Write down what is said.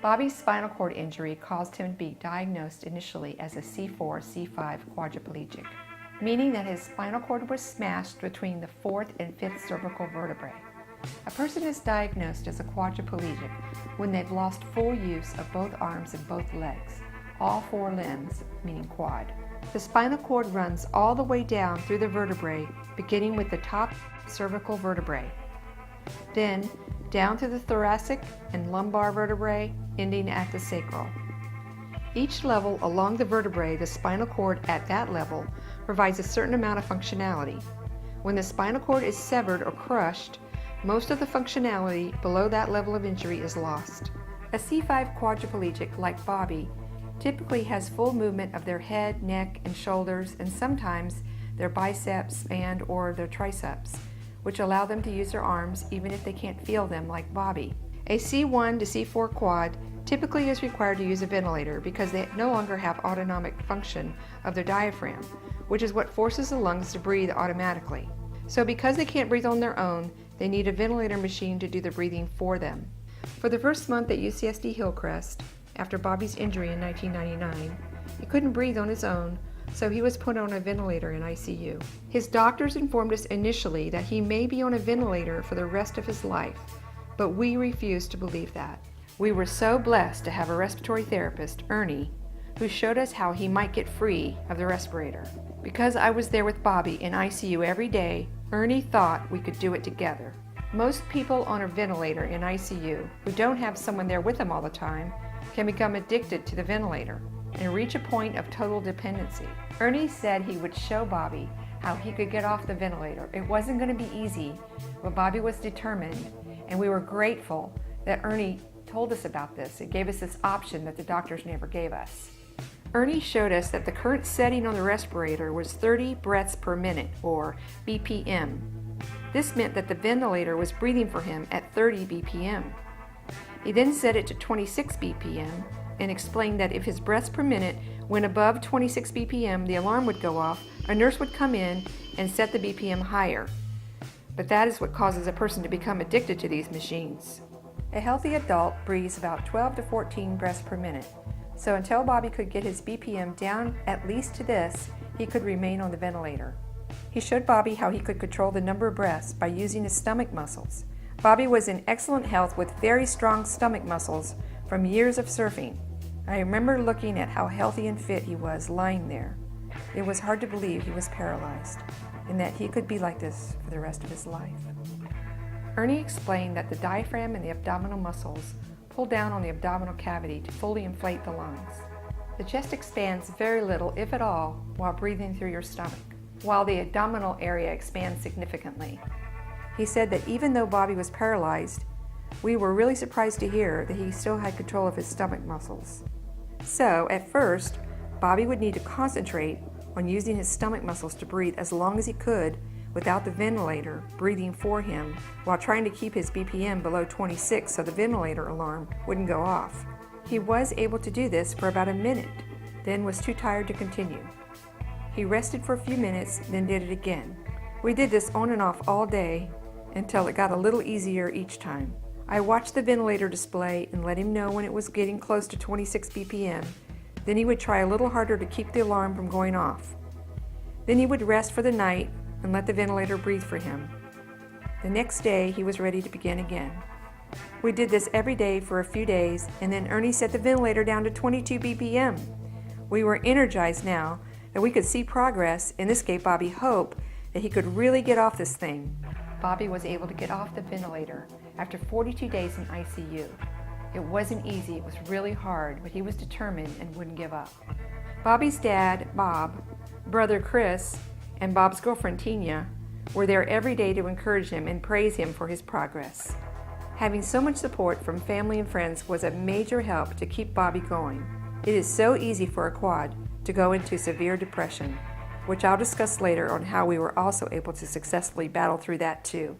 Bobby's spinal cord injury caused him to be diagnosed initially as a C4-C5 quadriplegic, meaning that his spinal cord was smashed between the fourth and fifth cervical vertebrae. A person is diagnosed as a quadriplegic when they've lost full use of both arms and both legs, all four limbs, meaning quad. The spinal cord runs all the way down through the vertebrae, beginning with the top cervical vertebrae, then down through the thoracic and lumbar vertebrae, ending at the sacral. Each level along the vertebrae, the spinal cord at that level provides a certain amount of functionality. When the spinal cord is severed or crushed, most of the functionality below that level of injury is lost. A C5 quadriplegic like Bobby typically has full movement of their head, neck, and shoulders, and sometimes their biceps and or their triceps, which allow them to use their arms even if they can't feel them like Bobby. A C1 to C4 quad typically is required to use a ventilator because they no longer have autonomic function of their diaphragm, which is what forces the lungs to breathe automatically. So because they can't breathe on their own, they need a ventilator machine to do the breathing for them. For the first month at UCSD Hillcrest, after Bobby's injury in 1999, he couldn't breathe on his own, so he was put on a ventilator in ICU. His doctors informed us initially that he may be on a ventilator for the rest of his life, but we refused to believe that. We were so blessed to have a respiratory therapist, Ernie, who showed us how he might get free of the respirator. Because I was there with Bobby in ICU every day, Ernie thought we could do it together. Most people on a ventilator in ICU who don't have someone there with them all the time can become addicted to the ventilator and reach a point of total dependency. Ernie said he would show Bobby how he could get off the ventilator. It wasn't going to be easy, but Bobby was determined, and we were grateful that Ernie told us about this. It gave us this option that the doctors never gave us. Ernie showed us that the current setting on the respirator was 30 breaths per minute, or BPM. This meant that the ventilator was breathing for him at 30 BPM. He then set it to 26 BPM and explained that if his breaths per minute went above 26 BPM, the alarm would go off, a nurse would come in and set the BPM higher. But that is what causes a person to become addicted to these machines. A healthy adult breathes about 12 to 14 breaths per minute. So until Bobby could get his BPM down at least to this, he could remain on the ventilator. He showed Bobby how he could control the number of breaths by using his stomach muscles. Bobby was in excellent health with very strong stomach muscles from years of surfing. I remember looking at how healthy and fit he was lying there. It was hard to believe he was paralyzed and that he could be like this for the rest of his life. Ernie explained that the diaphragm and the abdominal muscles pull down on the abdominal cavity to fully inflate the lungs. The chest expands very little, if at all, while breathing through your stomach, while the abdominal area expands significantly. He said that even though Bobby was paralyzed, we were really surprised to hear that he still had control of his stomach muscles. So, at first, Bobby would need to concentrate on using his stomach muscles to breathe as long as he could without the ventilator breathing for him, while trying to keep his BPM below 26 so the ventilator alarm wouldn't go off. He was able to do this for about a minute, then was too tired to continue. He rested for a few minutes, then did it again. We did this on and off all day until it got a little easier each time. I watched the ventilator display and let him know when it was getting close to 26 BPM. Then he would try a little harder to keep the alarm from going off. Then he would rest for the night and let the ventilator breathe for him. The next day, he was ready to begin again. We did this every day for a few days, and then Ernie set the ventilator down to 22 BPM. We were energized now that we could see progress, and this gave Bobby hope that he could really get off this thing. Bobby was able to get off the ventilator after 42 days in ICU. It wasn't easy, it was really hard, but he was determined and wouldn't give up. Bobby's dad, Bob, brother Chris, and Bob's girlfriend Tina were there every day to encourage him and praise him for his progress. Having so much support from family and friends was a major help to keep Bobby going. It is so easy for a quad to go into severe depression, which I'll discuss later on how we were also able to successfully battle through that too.